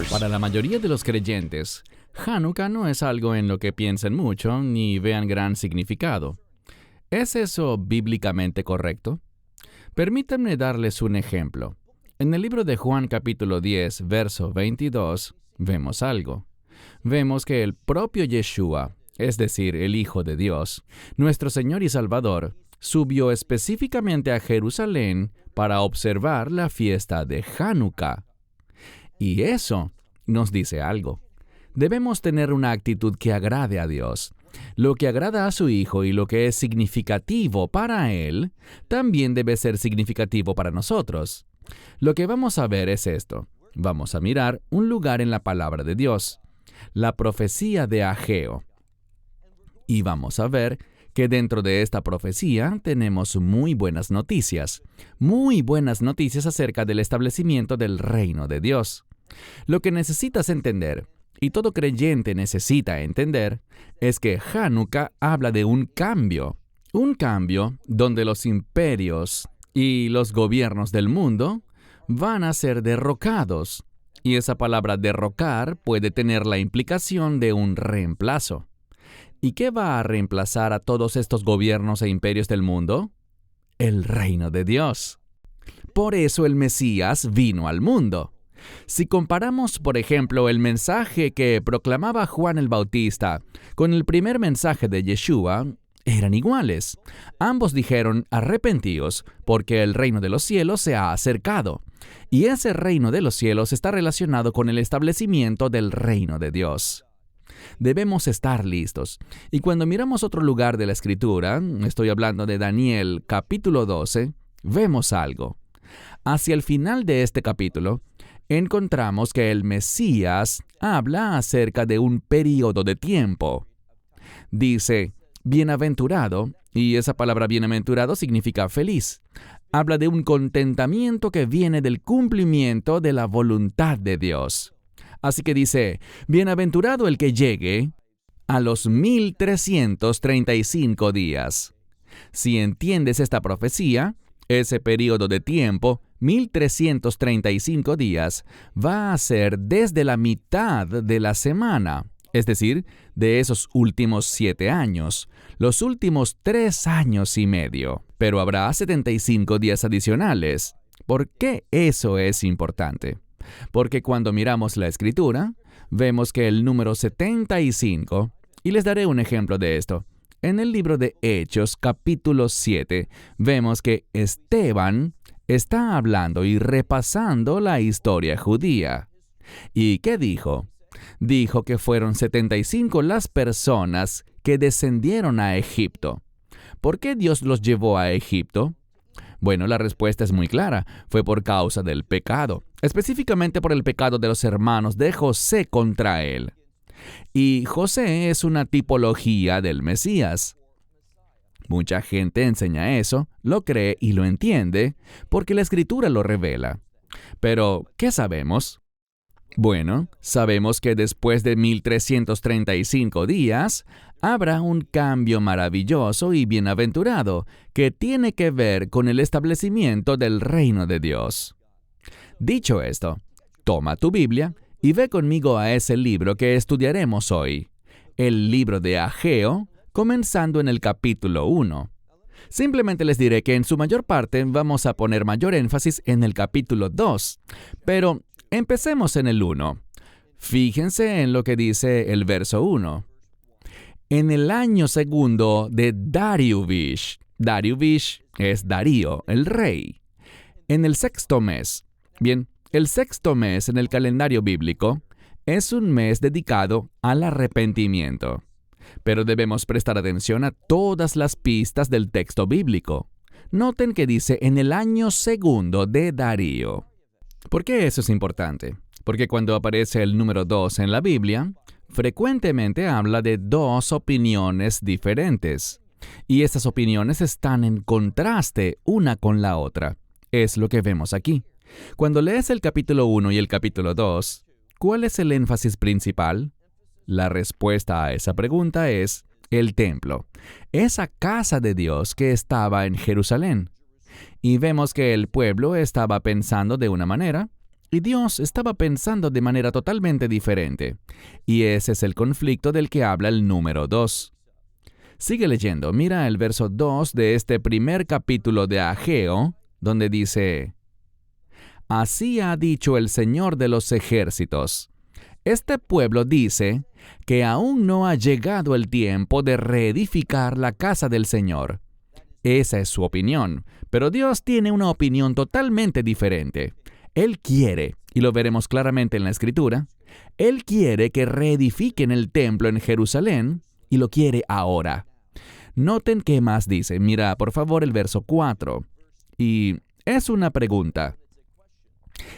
Para la mayoría de los creyentes, Hanukkah no es algo en lo que piensen mucho ni vean gran significado. ¿Es eso bíblicamente correcto? Permítanme darles un ejemplo. En el libro de Juan capítulo 10, verso 22, vemos algo. Vemos que el propio Yeshua, es decir, el Hijo de Dios, nuestro Señor y Salvador, subió específicamente a Jerusalén para observar la fiesta de Hanukkah. Y eso nos dice algo. Debemos tener una actitud que agrade a Dios. Lo que agrada a su Hijo y lo que es significativo para Él, también debe ser significativo para nosotros. Lo que vamos a ver es esto. Vamos a mirar un lugar en la palabra de Dios, la profecía de Ageo. Y vamos a ver que dentro de esta profecía tenemos muy buenas noticias acerca del establecimiento del reino de Dios. Lo que necesitas entender, y todo creyente necesita entender, es que Hanukkah habla de un cambio donde los imperios y los gobiernos del mundo van a ser derrocados. Y esa palabra derrocar puede tener la implicación de un reemplazo. ¿Y qué va a reemplazar a todos estos gobiernos e imperios del mundo? El reino de Dios. Por eso el Mesías vino al mundo. Si comparamos, por ejemplo, el mensaje que proclamaba Juan el Bautista con el primer mensaje de Yeshua, eran iguales. Ambos dijeron, arrepentíos, porque el reino de los cielos se ha acercado. Y ese reino de los cielos está relacionado con el establecimiento del reino de Dios. Debemos estar listos. Y cuando miramos otro lugar de la Escritura, estoy hablando de Daniel capítulo 12, vemos algo. Hacia el final de este capítulo, encontramos que el Mesías habla acerca de un período de tiempo. Dice, bienaventurado, y esa palabra bienaventurado significa feliz. Habla de un contentamiento que viene del cumplimiento de la voluntad de Dios. Así que dice, bienaventurado el que llegue a los 1335 días. Si entiendes esta profecía, ese periodo de tiempo, 1335 días, va a ser desde la mitad de la semana, es decir, de esos últimos 7 años, los últimos 3 años y medio. Pero habrá 75 días adicionales. ¿Por qué eso es importante? Porque cuando miramos la Escritura, vemos que el número 75, y les daré un ejemplo de esto. En el libro de Hechos, capítulo 7, vemos que Esteban está hablando y repasando la historia judía. ¿Y qué dijo? Dijo que fueron 75 las personas que descendieron a Egipto. ¿Por qué Dios los llevó a Egipto? Bueno, la respuesta es muy clara. Fue por causa del pecado, específicamente por el pecado de los hermanos de José contra él. Y José es una tipología del Mesías. Mucha gente enseña eso, lo cree y lo entiende, porque la Escritura lo revela. Pero, ¿qué sabemos? Bueno, sabemos que después de 1335 días, habrá un cambio maravilloso y bienaventurado que tiene que ver con el establecimiento del reino de Dios. Dicho esto, toma tu Biblia y ve conmigo a ese libro que estudiaremos hoy, el libro de Ageo, comenzando en el capítulo 1. Simplemente les diré que en su mayor parte vamos a poner mayor énfasis en el capítulo 2, pero empecemos en el 1. Fíjense en lo que dice el verso 1. En el año segundo de Dariuvish es Darío, el rey. En el sexto mes. Bien, el sexto mes en el calendario bíblico es un mes dedicado al arrepentimiento. Pero debemos prestar atención a todas las pistas del texto bíblico. Noten que dice en el año segundo de Darío. ¿Por qué eso es importante? Porque cuando aparece el número 2 en la Biblia, frecuentemente habla de 2 opiniones diferentes. Y estas opiniones están en contraste una con la otra. Es lo que vemos aquí. Cuando lees el capítulo 1 y el capítulo 2, ¿Cuál es el énfasis principal? La respuesta a esa pregunta es el templo, esa casa de Dios que estaba en Jerusalén. Y vemos que el pueblo estaba pensando de una manera y Dios estaba pensando de manera totalmente diferente. Y ese es el conflicto del que habla el número 2. Sigue leyendo, mira el verso 2 de este primer capítulo de Ageo, donde dice: Así ha dicho el Señor de los ejércitos. Este pueblo dice que aún no ha llegado el tiempo de reedificar la casa del Señor. Esa es su opinión, pero Dios tiene una opinión totalmente diferente. Él quiere, y lo veremos claramente en la Escritura, Él quiere que reedifiquen el templo en Jerusalén, y lo quiere ahora. Noten qué más dice. Mira, por favor, el verso 4. Y es una pregunta.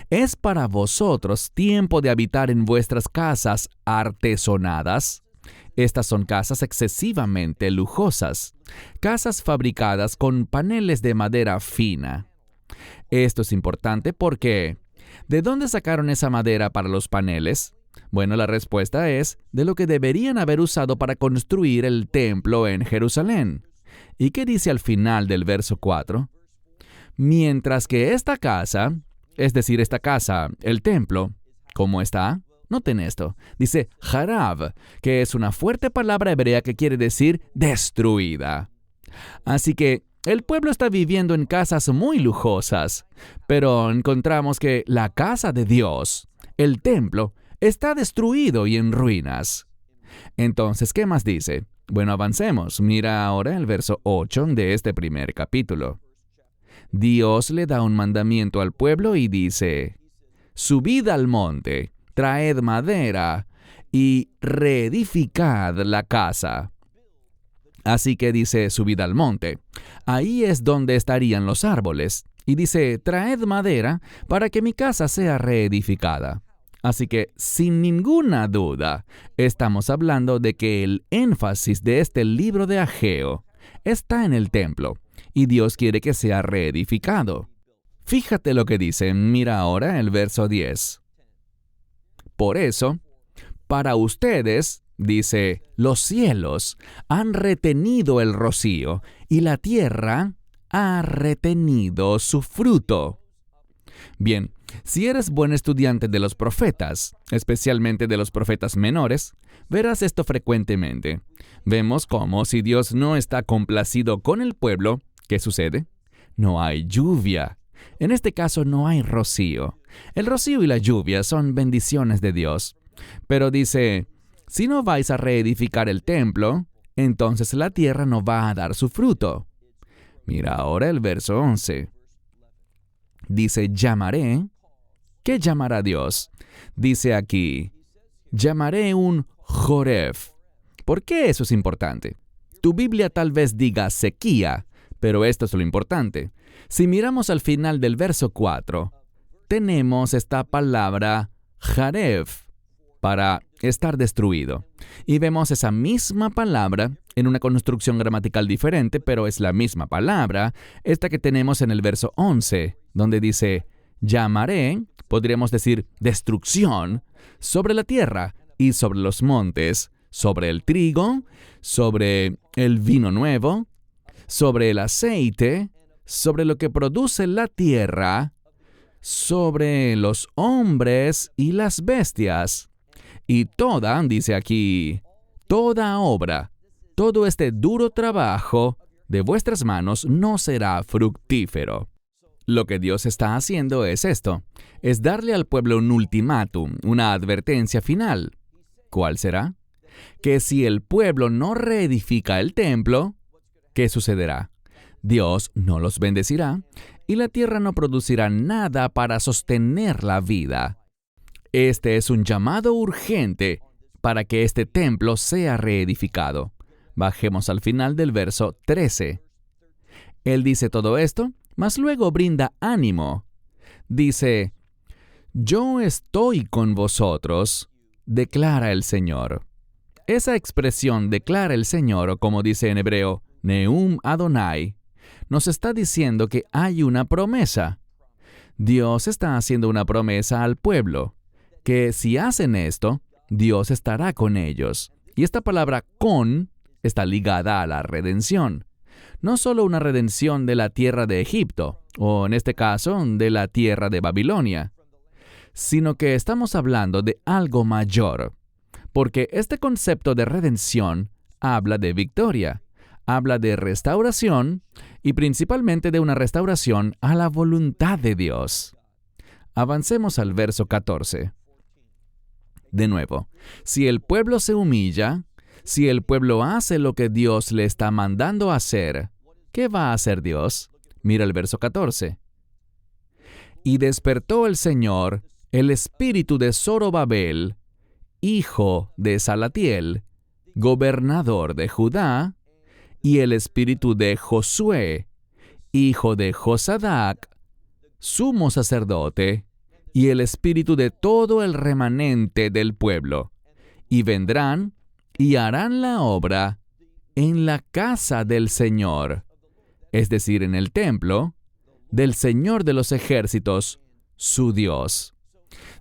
¿Es para vosotros tiempo de habitar en vuestras casas artesonadas? Estas son casas excesivamente lujosas, casas fabricadas con paneles de madera fina. Esto es importante porque, ¿de dónde sacaron esa madera para los paneles? Bueno, la respuesta es de lo que deberían haber usado para construir el templo en Jerusalén. ¿Y qué dice al final del verso 4? Mientras que esta casa, es decir, esta casa, el templo, ¿cómo está? Noten esto. Dice Harab, que es una fuerte palabra hebrea que quiere decir destruida. Así que el pueblo está viviendo en casas muy lujosas, pero encontramos que la casa de Dios, el templo, está destruido y en ruinas. Entonces, ¿qué más dice? Bueno, avancemos. Mira ahora el verso 8 de este primer capítulo. Dios le da un mandamiento al pueblo y dice: Subid al monte, traed madera y reedificad la casa. Así que dice, subid al monte. Ahí es donde estarían los árboles. Y dice, traed madera para que mi casa sea reedificada. Así que, sin ninguna duda, estamos hablando de que el énfasis de este libro de Ageo está en el templo, y Dios quiere que sea reedificado. Fíjate lo que dice, mira ahora el verso 10. Por eso, para ustedes, dice, los cielos han retenido el rocío y la tierra ha retenido su fruto. Bien, si eres buen estudiante de los profetas, especialmente de los profetas menores, verás esto frecuentemente. Vemos cómo si Dios no está complacido con el pueblo, ¿qué sucede? No hay lluvia. En este caso no hay rocío. El rocío y la lluvia son bendiciones de Dios. Pero dice, si no vais a reedificar el templo, entonces la tierra no va a dar su fruto. Mira ahora el verso 11. Dice, llamaré. ¿Qué llamará Dios? Dice aquí, llamaré un Joref. ¿Por qué eso es importante? Tu Biblia tal vez diga sequía, pero esto es lo importante. Si miramos al final del verso 4, tenemos esta palabra Jaref, para estar destruido. Y vemos esa misma palabra en una construcción gramatical diferente, pero es la misma palabra, esta que tenemos en el verso 11, donde dice, llamaré, podríamos decir, destrucción, sobre la tierra y sobre los montes, sobre el trigo, sobre el vino nuevo, sobre el aceite, sobre lo que produce la tierra, sobre los hombres y las bestias. Y toda, dice aquí, toda obra, todo este duro trabajo de vuestras manos no será fructífero. Lo que Dios está haciendo es esto, es darle al pueblo un ultimátum, una advertencia final. ¿Cuál será? Que si el pueblo no reedifica el templo, ¿qué sucederá? Dios no los bendecirá y la tierra no producirá nada para sostener la vida. Este es un llamado urgente para que este templo sea reedificado. Bajemos al final del verso 13. Él dice todo esto, mas luego brinda ánimo. Dice, yo estoy con vosotros, declara el Señor. Esa expresión declara el Señor, o como dice en hebreo, Neum Adonai, nos está diciendo que hay una promesa. Dios está haciendo una promesa al pueblo, que si hacen esto, Dios estará con ellos. Y esta palabra con está ligada a la redención. No solo una redención de la tierra de Egipto, o en este caso, de la tierra de Babilonia, sino que estamos hablando de algo mayor, porque este concepto de redención habla de victoria, habla de restauración y principalmente de una restauración a la voluntad de Dios. Avancemos al verso 14. De nuevo, si el pueblo se humilla, si el pueblo hace lo que Dios le está mandando hacer, ¿qué va a hacer Dios? Mira el verso 14. Y despertó el Señor el espíritu de Zorobabel, hijo de Salatiel, gobernador de Judá, y el espíritu de Josué, hijo de Josadac, sumo sacerdote, y el espíritu de todo el remanente del pueblo, y vendrán y harán la obra en la casa del Señor, es decir, en el templo del Señor de los ejércitos, su Dios.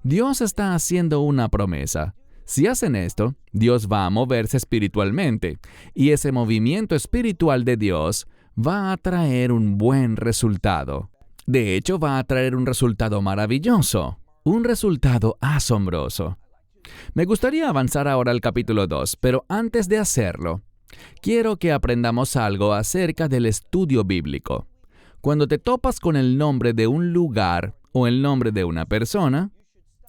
Dios está haciendo una promesa. Si hacen esto, Dios va a moverse espiritualmente, y ese movimiento espiritual de Dios va a traer un buen resultado. De hecho, va a traer un resultado maravilloso, un resultado asombroso. Me gustaría avanzar ahora al capítulo 2, pero antes de hacerlo, quiero que aprendamos algo acerca del estudio bíblico. Cuando te topas con el nombre de un lugar o el nombre de una persona,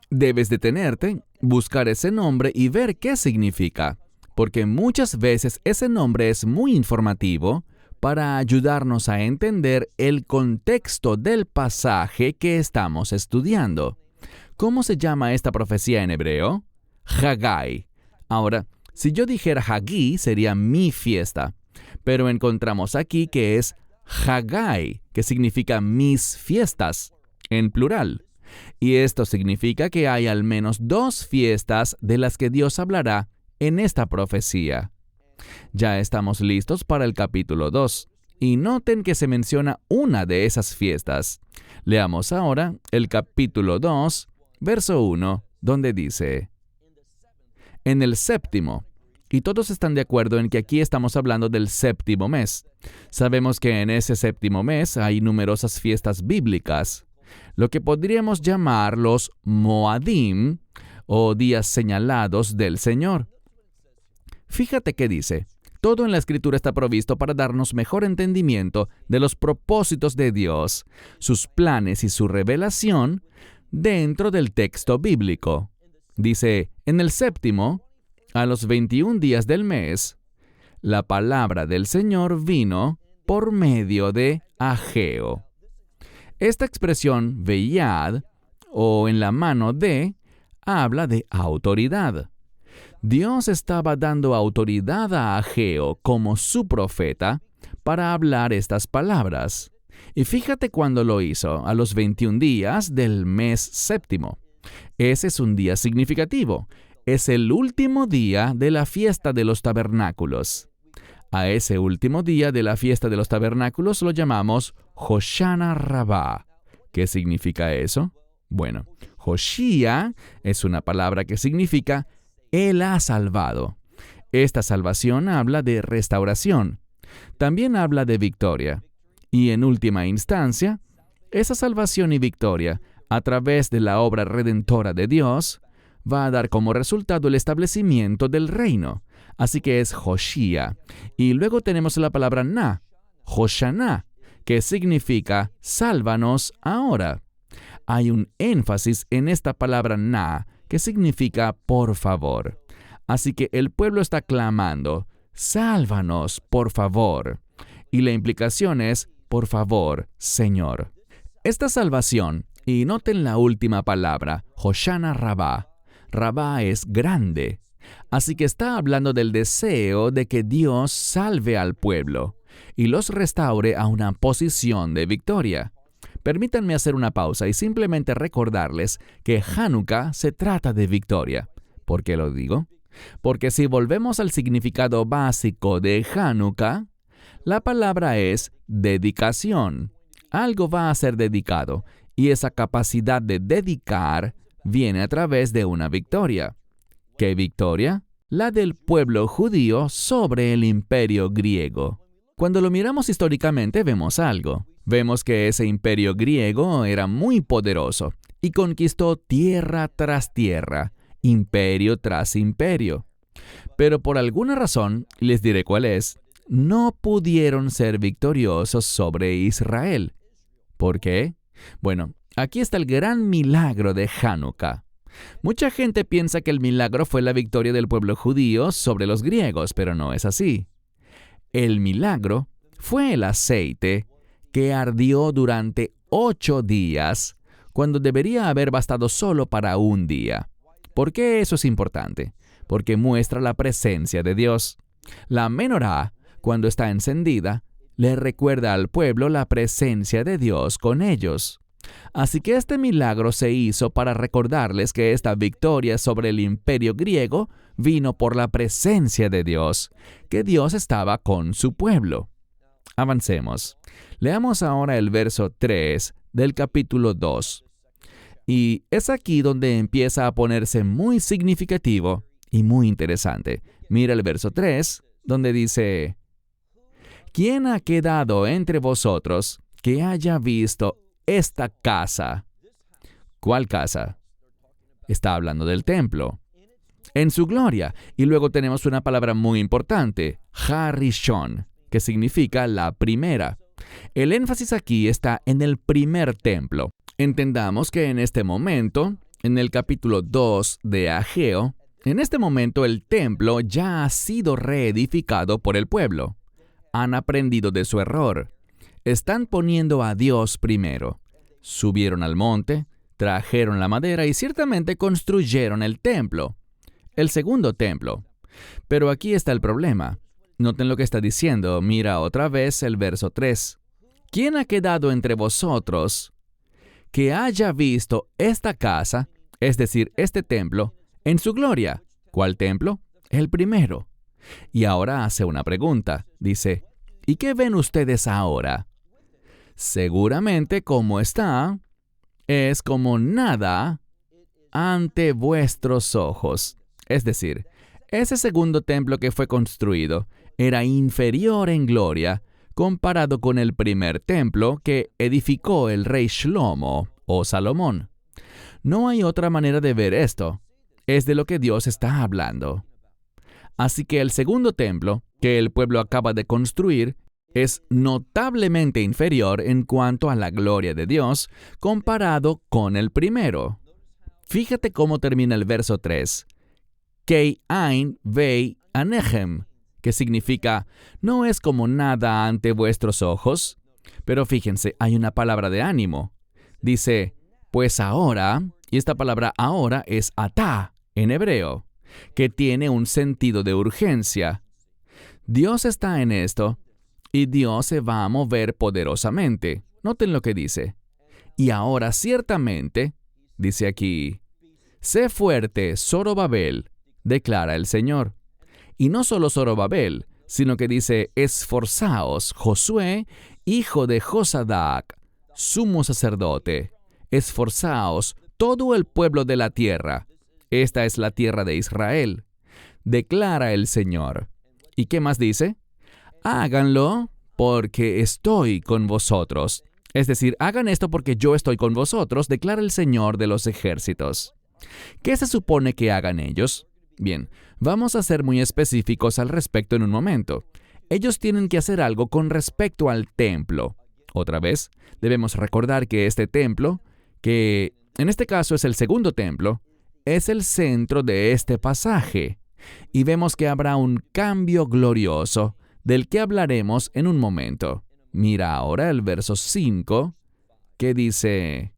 debes detenerte, buscar ese nombre y ver qué significa, porque muchas veces ese nombre es muy informativo para ayudarnos a entender el contexto del pasaje que estamos estudiando. ¿Cómo se llama esta profecía en hebreo? Haggai. Ahora, si yo dijera Haggi, sería mi fiesta, pero encontramos aquí que es Haggai, que significa mis fiestas, en plural. Y esto significa que hay al menos 2 fiestas de las que Dios hablará en esta profecía. Ya estamos listos para el capítulo 2, y noten que se menciona una de esas fiestas. Leamos ahora el capítulo 2, verso 1, donde dice: en el séptimo. Y todos están de acuerdo en que aquí estamos hablando del séptimo mes. Sabemos que en ese séptimo mes hay numerosas fiestas bíblicas, lo que podríamos llamar los Moadim, o días señalados del Señor. Fíjate qué dice. Todo en la Escritura está provisto para darnos mejor entendimiento de los propósitos de Dios, sus planes y su revelación dentro del texto bíblico. Dice, en el séptimo, a los 21 días del mes, la palabra del Señor vino por medio de Ageo. Esta expresión, veyad, o en la mano de, habla de autoridad. Dios estaba dando autoridad a Ageo como su profeta para hablar estas palabras. Y fíjate cuándo lo hizo, a los 21 días del mes séptimo. Ese es un día significativo. Es el último día de la fiesta de los tabernáculos. A ese último día de la fiesta de los tabernáculos lo llamamos Hoshana Rabbah. ¿Qué significa eso? Bueno, Hoshia es una palabra que significa Él ha salvado. Esta salvación habla de restauración. También habla de victoria. Y en última instancia, esa salvación y victoria, a través de la obra redentora de Dios, va a dar como resultado el establecimiento del reino. Así que es Hoshia. Y luego tenemos la palabra na, Hoshana, que significa sálvanos ahora. Hay un énfasis en esta palabra na, que significa por favor. Así que el pueblo está clamando, sálvanos, por favor. Y la implicación es, por favor, Señor. Esta salvación, y noten la última palabra, Hoshana Rabbah. Rabbah es grande. Así que está hablando del deseo de que Dios salve al pueblo y los restaure a una posición de victoria. Permítanme hacer una pausa y simplemente recordarles que Hanukkah se trata de victoria. ¿Por qué lo digo? Porque si volvemos al significado básico de Hanukkah, la palabra es dedicación. Algo va a ser dedicado y esa capacidad de dedicar viene a través de una victoria. ¿Qué victoria? La del pueblo judío sobre el imperio griego. Cuando lo miramos históricamente vemos algo. Vemos que ese imperio griego era muy poderoso y conquistó tierra tras tierra, imperio tras imperio. Pero por alguna razón, les diré cuál es, no pudieron ser victoriosos sobre Israel. ¿Por qué? Bueno, aquí está el gran milagro de Hanukkah. Mucha gente piensa que el milagro fue la victoria del pueblo judío sobre los griegos, pero no es así. El milagro fue el aceite que ardió durante 8 días, cuando debería haber bastado solo para un día. ¿Por qué eso es importante? Porque muestra la presencia de Dios. La menorá, cuando está encendida, le recuerda al pueblo la presencia de Dios con ellos. Así que este milagro se hizo para recordarles que esta victoria sobre el imperio griego vino por la presencia de Dios, que Dios estaba con su pueblo. Avancemos. Leamos ahora el verso 3 del capítulo 2. Y es aquí donde empieza a ponerse muy significativo y muy interesante. Mira el verso 3, donde dice: ¿Quién ha quedado entre vosotros que haya visto esta casa? ¿Cuál casa? Está hablando del templo. En su gloria. Y luego tenemos una palabra muy importante, Harishon, que significa la primera. El énfasis aquí está en el primer templo. Entendamos que en este momento, en el capítulo 2 de Ageo, en este momento el templo ya ha sido reedificado por el pueblo. Han aprendido de su error. Están poniendo a Dios primero. Subieron al monte, trajeron la madera y ciertamente construyeron el templo, el segundo templo. Pero aquí está el problema. Noten lo que está diciendo. Mira otra vez el verso 3. ¿Quién ha quedado entre vosotros que haya visto esta casa, es decir, este templo, en su gloria? ¿Cuál templo? El primero. Y ahora hace una pregunta. Dice: ¿y qué ven ustedes ahora? Seguramente como está, es como nada ante vuestros ojos. Es decir, ese segundo templo que fue construido era inferior en gloria comparado con el primer templo que edificó el rey Shlomo o Salomón. No hay otra manera de ver esto. Es de lo que Dios está hablando. Así que el segundo templo que el pueblo acaba de construir es notablemente inferior en cuanto a la gloria de Dios comparado con el primero. Fíjate cómo termina el verso 3. Kei ein vei anechem, que significa, no es como nada ante vuestros ojos. Pero fíjense, hay una palabra de ánimo. Dice, pues ahora, y esta palabra ahora es atá en hebreo, que tiene un sentido de urgencia. Dios está en esto, y Dios se va a mover poderosamente. Noten lo que dice. Y ahora ciertamente, dice aquí, sé fuerte, Zorobabel, declara el Señor. Y no solo Zorobabel, sino que dice, esforzaos, Josué, hijo de Josadac, sumo sacerdote. Esforzaos, todo el pueblo de la tierra. Esta es la tierra de Israel, declara el Señor. ¿Y qué más dice? Háganlo porque estoy con vosotros. Es decir, hagan esto porque yo estoy con vosotros, declara el Señor de los ejércitos. ¿Qué se supone que hagan ellos? Bien, vamos a ser muy específicos al respecto en un momento. Ellos tienen que hacer algo con respecto al templo. Otra vez, debemos recordar que este templo, que en este caso es el segundo templo, es el centro de este pasaje. Y vemos que habrá un cambio glorioso, del que hablaremos en un momento. Mira ahora el verso 5, que dice: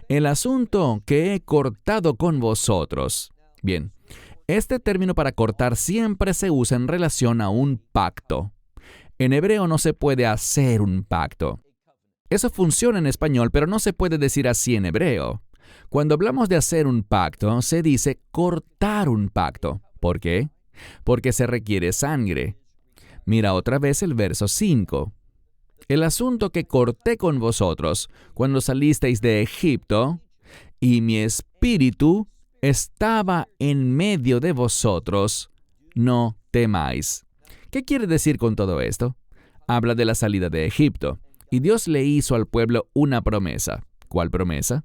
el asunto que he cortado con vosotros. Bien, este término para cortar siempre se usa en relación a un pacto. En hebreo no se puede hacer un pacto. Eso funciona en español, pero no se puede decir así en hebreo. Cuando hablamos de hacer un pacto, se dice cortar un pacto. ¿Por qué? Porque se requiere sangre. Mira otra vez el verso 5. El asunto que corté con vosotros cuando salisteis de Egipto y mi espíritu estaba en medio de vosotros, no temáis. ¿Qué quiere decir con todo esto? Habla de la salida de Egipto, y Dios le hizo al pueblo una promesa. ¿Cuál promesa?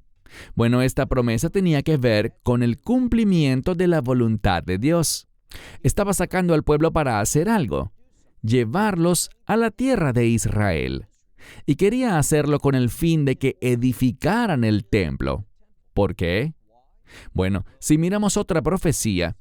Bueno, esta promesa tenía que ver con el cumplimiento de la voluntad de Dios. Estaba sacando al pueblo para hacer algo, llevarlos a la tierra de Israel. Y quería hacerlo con el fin de que edificaran el templo. ¿Por qué? Bueno, si miramos otra profecía,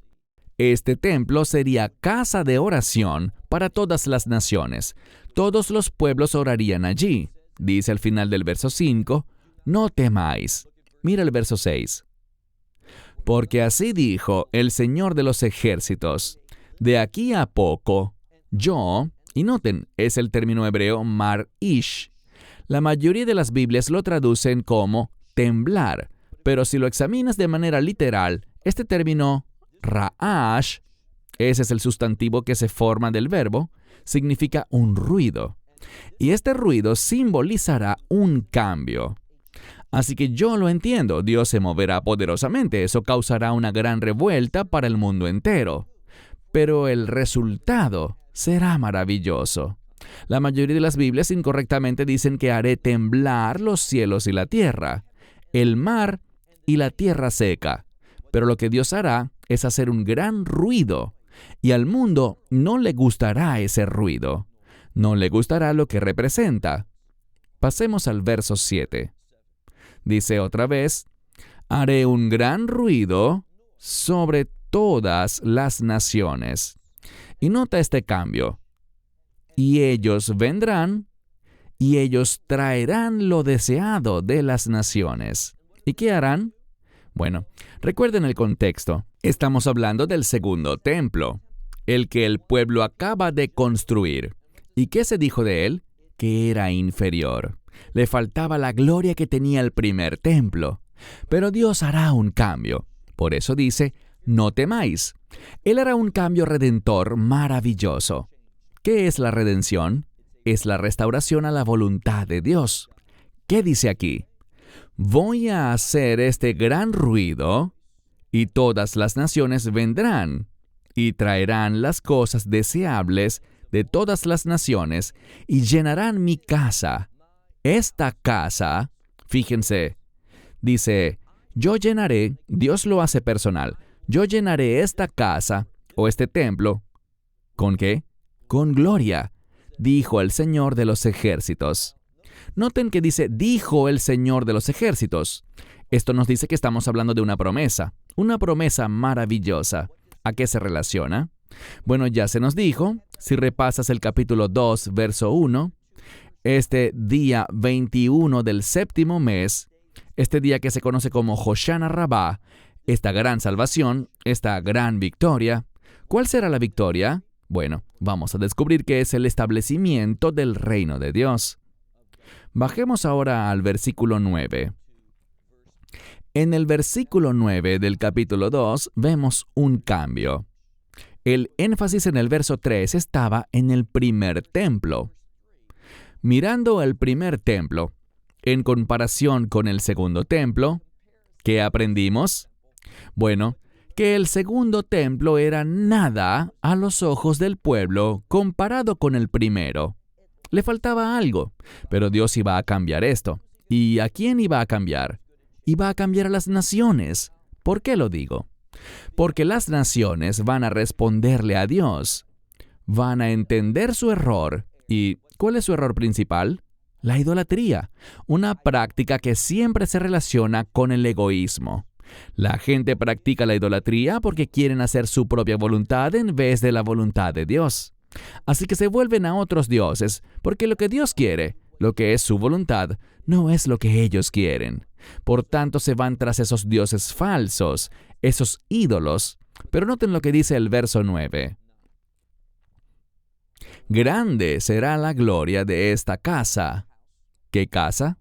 este templo sería casa de oración para todas las naciones. Todos los pueblos orarían allí. Dice al final del verso 5, no temáis. Mira el verso 6. Porque así dijo el Señor de los ejércitos, de aquí a poco, yo, y noten, es el término hebreo mar-ish. La mayoría de las Biblias lo traducen como temblar, pero si lo examinas de manera literal, este término ra'ash, ese es el sustantivo que se forma del verbo, significa un ruido. Y este ruido simbolizará un cambio. Así que yo lo entiendo, Dios se moverá poderosamente, eso causará una gran revuelta para el mundo entero. Pero el resultado será maravilloso. La mayoría de las Biblias incorrectamente dicen que haré temblar los cielos y la tierra, el mar y la tierra seca. Pero lo que Dios hará es hacer un gran ruido, y al mundo no le gustará ese ruido. No le gustará lo que representa. Pasemos al verso 7. Dice otra vez, haré un gran ruido sobre todas las naciones. Y nota este cambio. Y ellos vendrán, y ellos traerán lo deseado de las naciones. ¿Y qué harán? Bueno, recuerden el contexto. Estamos hablando del segundo templo, el que el pueblo acaba de construir. ¿Y qué se dijo de él? Que era inferior. Le faltaba la gloria que tenía el primer templo. Pero Dios hará un cambio. Por eso dice, no temáis. Él hará un cambio redentor maravilloso. ¿Qué es la redención? Es la restauración a la voluntad de Dios. ¿Qué dice aquí? Voy a hacer este gran ruido, y todas las naciones vendrán, y traerán las cosas deseables de todas las naciones, y llenarán mi casa. Esta casa, fíjense, dice, yo llenaré, Dios lo hace personal, yo llenaré esta casa, o este templo, ¿con qué? Con gloria, dijo el Señor de los ejércitos. Noten que dice, dijo el Señor de los ejércitos. Esto nos dice que estamos hablando de una promesa maravillosa. ¿A qué se relaciona? Bueno, ya se nos dijo, si repasas el capítulo 2, verso 1, este día 21 del séptimo mes, este día que se conoce como Hoshana Rabbah, esta gran salvación, esta gran victoria. ¿Cuál será la victoria? Bueno, vamos a descubrir que es el establecimiento del reino de Dios. Bajemos ahora al versículo 9. En el versículo 9 del capítulo 2 vemos un cambio. El énfasis en el verso 3 estaba en el primer templo. Mirando el primer templo, en comparación con el segundo templo, ¿qué aprendimos? Bueno, que el segundo templo era nada a los ojos del pueblo comparado con el primero. Le faltaba algo, pero Dios iba a cambiar esto. ¿Y a quién iba a cambiar? Iba a cambiar a las naciones. ¿Por qué lo digo? Porque las naciones van a responderle a Dios. Van a entender su error. ¿Y cuál es su error principal? La idolatría, una práctica que siempre se relaciona con el egoísmo. La gente practica la idolatría porque quieren hacer su propia voluntad en vez de la voluntad de Dios. Así que se vuelven a otros dioses, porque lo que Dios quiere, lo que es su voluntad, no es lo que ellos quieren. Por tanto, se van tras esos dioses falsos, esos ídolos. Pero noten lo que dice el verso 9. Grande será la gloria de esta casa. ¿Qué casa?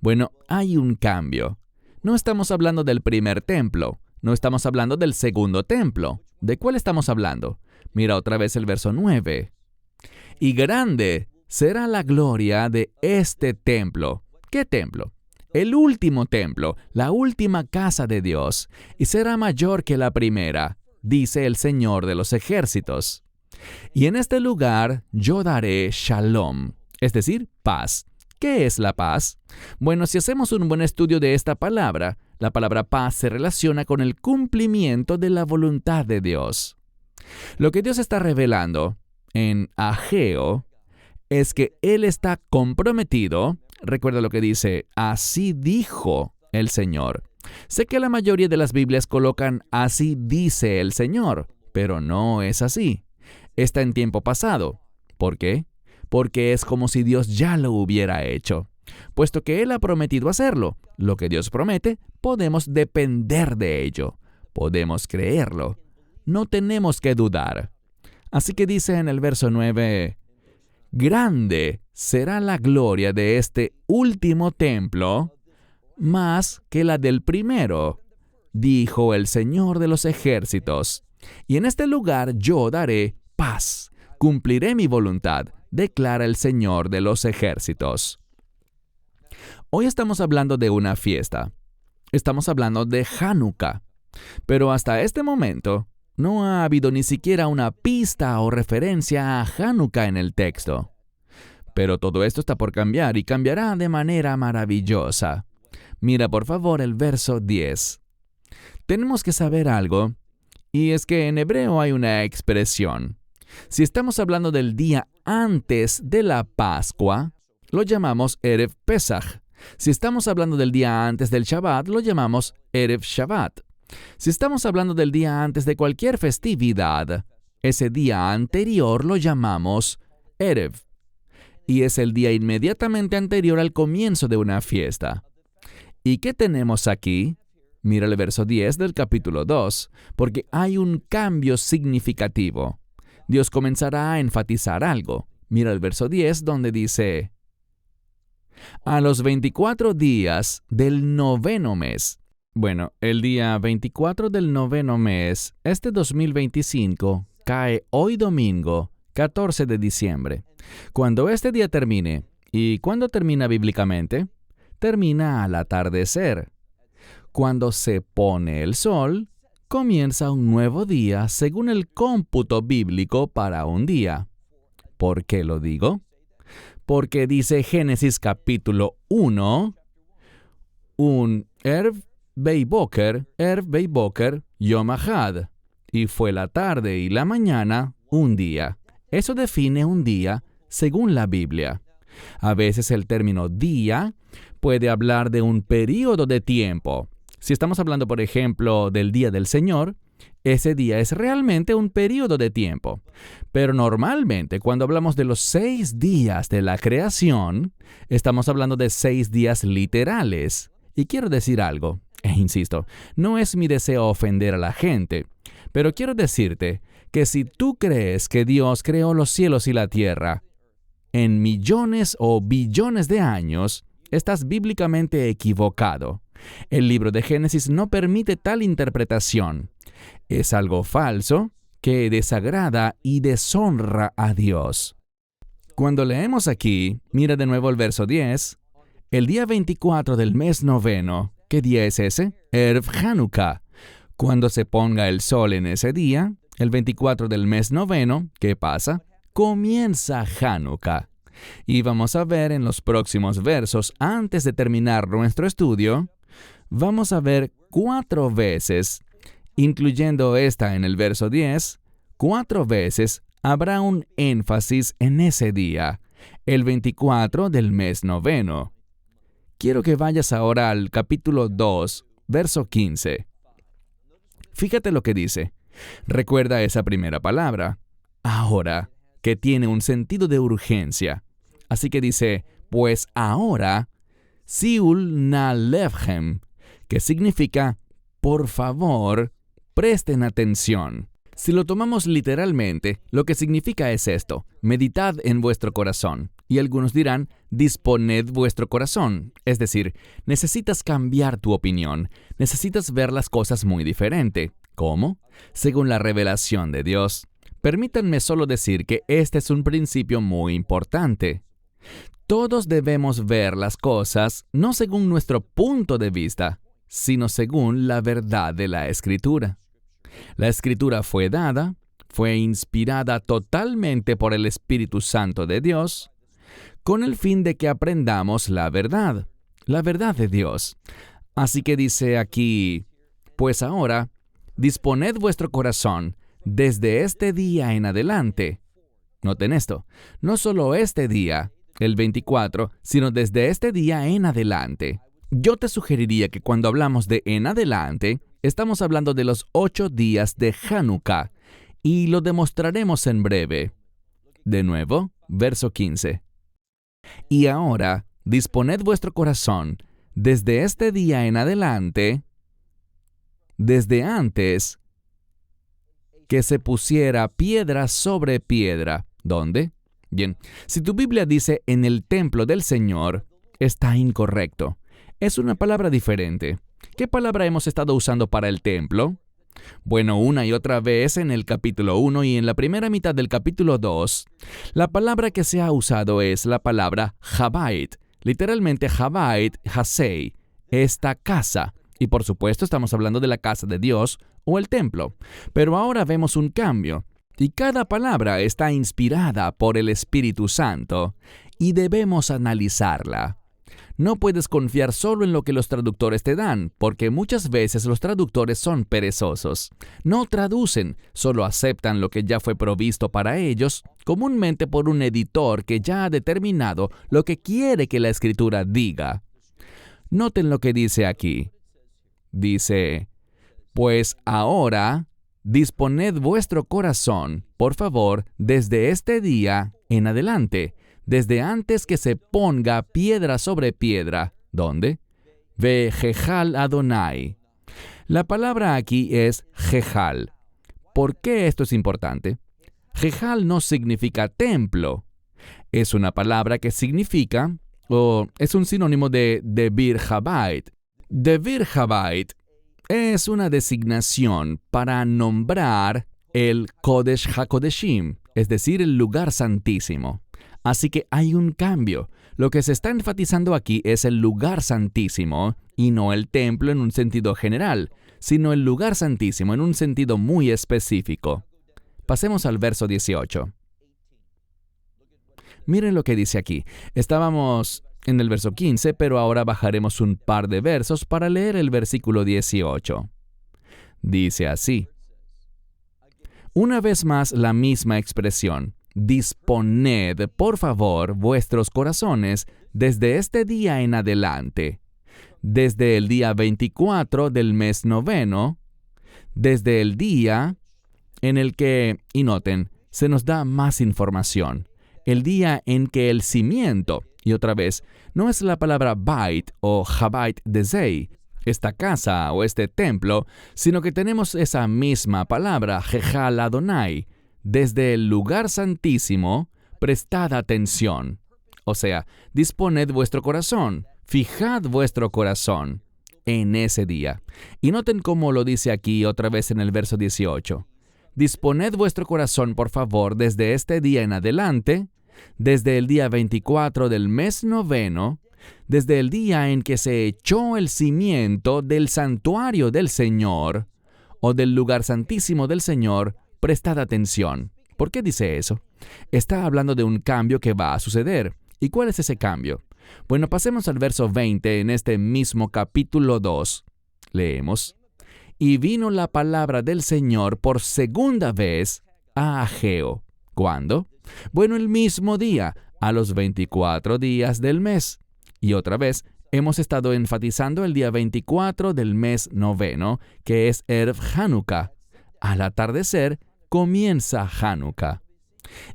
Bueno, hay un cambio. No estamos hablando del primer templo, no estamos hablando del segundo templo. ¿De cuál estamos hablando? Mira otra vez el verso 9. Y grande será la gloria de este templo. ¿Qué templo? el último templo, la última casa de Dios, y será mayor que la primera, dice el Señor de los ejércitos. Y en este lugar yo daré shalom, es decir, paz. ¿Qué es la paz? Bueno, si hacemos un buen estudio de esta palabra, la palabra paz se relaciona con el cumplimiento de la voluntad de Dios. Lo que Dios está revelando en Ageo es que Él está comprometido. Recuerda lo que dice, así dijo el Señor. Sé que la mayoría de las Biblias colocan así dice el Señor, pero no es así. Está en tiempo pasado. ¿Por qué? Porque es como si Dios ya lo hubiera hecho. Puesto que Él ha prometido hacerlo, lo que Dios promete, podemos depender de ello. Podemos creerlo. No tenemos que dudar. Así que dice en el verso 9, grande será la gloria de este último templo, más que la del primero, dijo el Señor de los ejércitos. Y en este lugar yo daré paz, cumpliré mi voluntad, declara el Señor de los ejércitos. Hoy estamos hablando de una fiesta. Estamos hablando de Hanukkah. Pero hasta este momento, no ha habido ni siquiera una pista o referencia a Hanukkah en el texto. Pero todo esto está por cambiar y cambiará de manera maravillosa. Mira por favor el verso 10. Tenemos que saber algo, y es que en hebreo hay una expresión. Si estamos hablando del día antes de la Pascua, lo llamamos Erev Pesach. Si estamos hablando del día antes del Shabbat, lo llamamos Erev Shabbat. Si estamos hablando del día antes de cualquier festividad, ese día anterior lo llamamos Erev. Y es el día inmediatamente anterior al comienzo de una fiesta. ¿Y qué tenemos aquí? Mira el verso 10 del capítulo 2, porque hay un cambio significativo. Dios comenzará a enfatizar algo. Mira el verso 10 donde dice, a los 24 días del noveno mes. Bueno, el día 24 del noveno mes, este 2025, cae hoy domingo, 14 de diciembre. Cuando este día termine, ¿y cuándo termina bíblicamente? Termina al atardecer. Cuando se pone el sol, comienza un nuevo día según el cómputo bíblico para un día. ¿Por qué lo digo? Porque dice Génesis capítulo 1, un Erev Boker, Yom Ahad, y fue la tarde y la mañana un día. Eso define un día según la Biblia. A veces el término día puede hablar de un período de tiempo. Si estamos hablando, por ejemplo, del Día del Señor, ese día es realmente un período de tiempo. Pero normalmente, cuando hablamos de los 6 días de la creación, estamos hablando de 6 días literales. Y quiero decir algo, e insisto, no es mi deseo ofender a la gente, pero quiero decirte que si tú crees que Dios creó los cielos y la tierra en millones o billones de años, estás bíblicamente equivocado. El libro de Génesis no permite tal interpretación. Es algo falso que desagrada y deshonra a Dios. Cuando leemos aquí, mira de nuevo el verso 10, el día 24 del mes noveno, ¿qué día es ese? Erev Hanukkah. Cuando se ponga el sol en ese día, el 24 del mes noveno, ¿qué pasa? Comienza Hanukkah. Y vamos a ver en los próximos versos, antes de terminar nuestro estudio, vamos a ver 4 veces, incluyendo esta en el verso 10, 4 veces habrá un énfasis en ese día, el 24 del mes noveno. Quiero que vayas ahora al capítulo 2, verso 15. Fíjate lo que dice. Recuerda esa primera palabra, ahora, que tiene un sentido de urgencia. Así que dice, pues ahora, Siul na levchem, que significa, por favor, presten atención. Si lo tomamos literalmente, lo que significa es esto, meditad en vuestro corazón. Y algunos dirán, disponed vuestro corazón. Es decir, necesitas cambiar tu opinión, necesitas ver las cosas muy diferente. ¿Cómo? Según la revelación de Dios. Permítanme solo decir que este es un principio muy importante. Todos debemos ver las cosas no según nuestro punto de vista, sino según la verdad de la Escritura. La Escritura fue dada, fue inspirada totalmente por el Espíritu Santo de Dios, con el fin de que aprendamos la verdad de Dios. Así que dice aquí, pues ahora, disponed vuestro corazón desde este día en adelante. Noten esto, no solo este día, el 24, sino desde este día en adelante. Yo te sugeriría que cuando hablamos de en adelante, estamos hablando de los 8 días de Hanukkah, y lo demostraremos en breve. De nuevo, verso 15. Y ahora, disponed vuestro corazón desde este día en adelante, desde antes que se pusiera piedra sobre piedra. ¿Dónde? Bien, si tu Biblia dice en el templo del Señor, está incorrecto. Es una palabra diferente. ¿Qué palabra hemos estado usando para el templo? Bueno, una y otra vez en el capítulo 1 y en la primera mitad del capítulo 2, la palabra que se ha usado es la palabra Habait. Literalmente Habait, Hasei, esta casa. Y por supuesto estamos hablando de la casa de Dios o el templo. Pero ahora vemos un cambio. Y cada palabra está inspirada por el Espíritu Santo y debemos analizarla. No puedes confiar solo en lo que los traductores te dan, porque muchas veces los traductores son perezosos. No traducen, solo aceptan lo que ya fue provisto para ellos, comúnmente por un editor que ya ha determinado lo que quiere que la Escritura diga. Noten lo que dice aquí. Dice, pues ahora, disponed vuestro corazón, por favor, desde este día en adelante, desde antes que se ponga piedra sobre piedra. ¿Dónde? Ve Jejal Adonai. La palabra aquí es Jejal. ¿Por qué esto es importante? Jejal no significa templo. Es una palabra que significa, o es un sinónimo de Devir Habait. Devir Habait es una designación para nombrar el Kodesh HaKodeshim, es decir, el lugar santísimo. Así que hay un cambio. Lo que se está enfatizando aquí es el lugar santísimo y no el templo en un sentido general, sino el lugar santísimo en un sentido muy específico. Pasemos al verso 18. Miren lo que dice aquí. Estábamos en el verso 15, pero ahora bajaremos un par de versos para leer el versículo 18. Dice así. Una vez más la misma expresión. Disponed, por favor, vuestros corazones desde este día en adelante, desde el día 24 del mes noveno, desde el día en el que, y noten, se nos da más información, el día en que el cimiento, y otra vez, no es la palabra bait o habait de zei, esta casa o este templo, sino que tenemos esa misma palabra, Jejal Adonai, desde el lugar santísimo, prestad atención. O sea, disponed vuestro corazón, fijad vuestro corazón en ese día. Y noten cómo lo dice aquí otra vez en el verso 18. Disponed vuestro corazón, por favor, desde este día en adelante, desde el día 24 del mes noveno, desde el día en que se echó el cimiento del santuario del Señor, o del lugar santísimo del Señor. Prestad atención. ¿Por qué dice eso? Está hablando de un cambio que va a suceder. ¿Y cuál es ese cambio? Bueno, pasemos al verso 20 en este mismo capítulo 2. Leemos. Y vino la palabra del Señor por segunda vez a Ageo. ¿Cuándo? Bueno, el mismo día, a los 24 días del mes. Y otra vez, hemos estado enfatizando el día 24 del mes noveno, que es Erev Hanukkah. Al atardecer, comienza Hanukkah.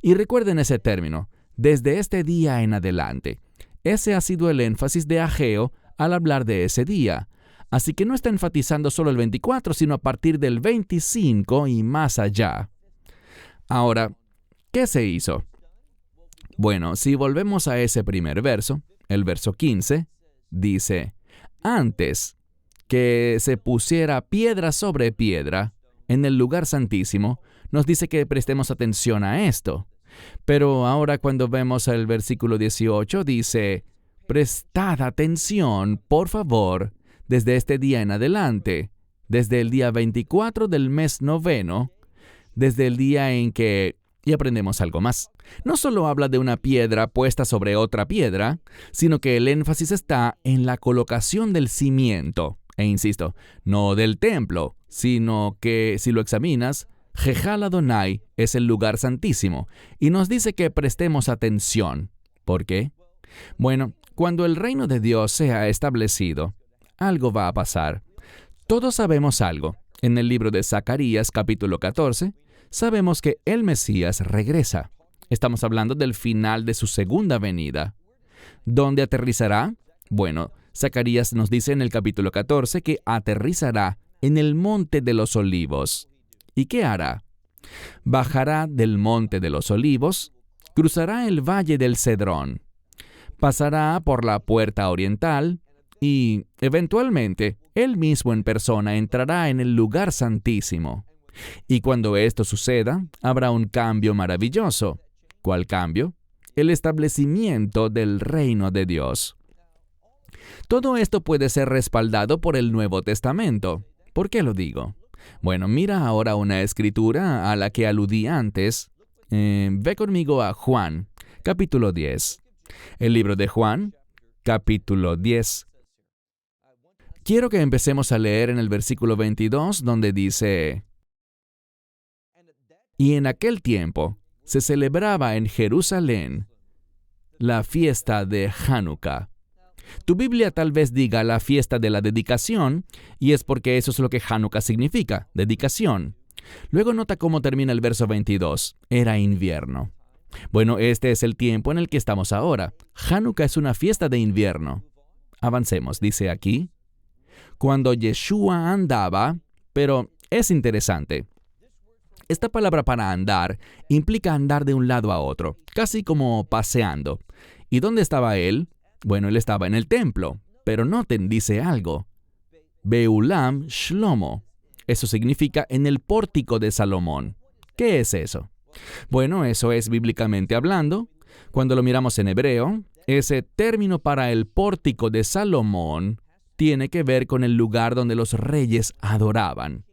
Y recuerden ese término, desde este día en adelante. Ese ha sido el énfasis de Ageo al hablar de ese día. Así que no está enfatizando solo el 24, sino a partir del 25 y más allá. Ahora, ¿qué se hizo? Bueno, si volvemos a ese primer verso, el verso 15, dice, antes que se pusiera piedra sobre piedra, en el lugar santísimo, nos dice que prestemos atención a esto. Pero ahora cuando vemos el versículo 18 dice, prestad atención, por favor, desde este día en adelante, desde el día 24 del mes noveno, desde el día en que... Y aprendemos algo más. No solo habla de una piedra puesta sobre otra piedra, sino que el énfasis está en la colocación del cimiento. E insisto, no del templo, sino que, si lo examinas, Jejal Adonai es el lugar santísimo, y nos dice que prestemos atención. ¿Por qué? Bueno, cuando el reino de Dios sea establecido, algo va a pasar. Todos sabemos algo. En el libro de Zacarías, capítulo 14, sabemos que el Mesías regresa. Estamos hablando del final de su segunda venida. ¿Dónde aterrizará? Bueno, Zacarías nos dice en el capítulo 14 que aterrizará en el Monte de los Olivos. ¿Y qué hará? Bajará del Monte de los Olivos, cruzará el Valle del Cedrón, pasará por la puerta oriental y, eventualmente, él mismo en persona entrará en el lugar santísimo. Y cuando esto suceda, habrá un cambio maravilloso. ¿Cuál cambio? El establecimiento del reino de Dios. Todo esto puede ser respaldado por el Nuevo Testamento. ¿Por qué lo digo? Bueno, mira ahora una escritura a la que aludí antes. Ve conmigo a Juan, capítulo 10. El libro de Juan, capítulo 10. Quiero que empecemos a leer en el versículo 22, donde dice: Y en aquel tiempo se celebraba en Jerusalén la fiesta de Hanukkah. Tu Biblia tal vez diga la fiesta de la dedicación, y es porque eso es lo que Hanukkah significa, dedicación. Luego nota cómo termina el verso 22. Era invierno. Bueno, este es el tiempo en el que estamos ahora. Hanukkah es una fiesta de invierno. Avancemos, dice aquí. Cuando Yeshua andaba, pero es interesante. Esta palabra para andar implica andar de un lado a otro, casi como paseando. ¿Y dónde estaba él? Bueno, él estaba en el templo, pero noten, dice algo. Beulam Shlomo. Eso significa en el pórtico de Salomón. ¿Qué es eso? Bueno, eso es bíblicamente hablando. Cuando lo miramos en hebreo, ese término para el pórtico de Salomón tiene que ver con el lugar donde los reyes adoraban.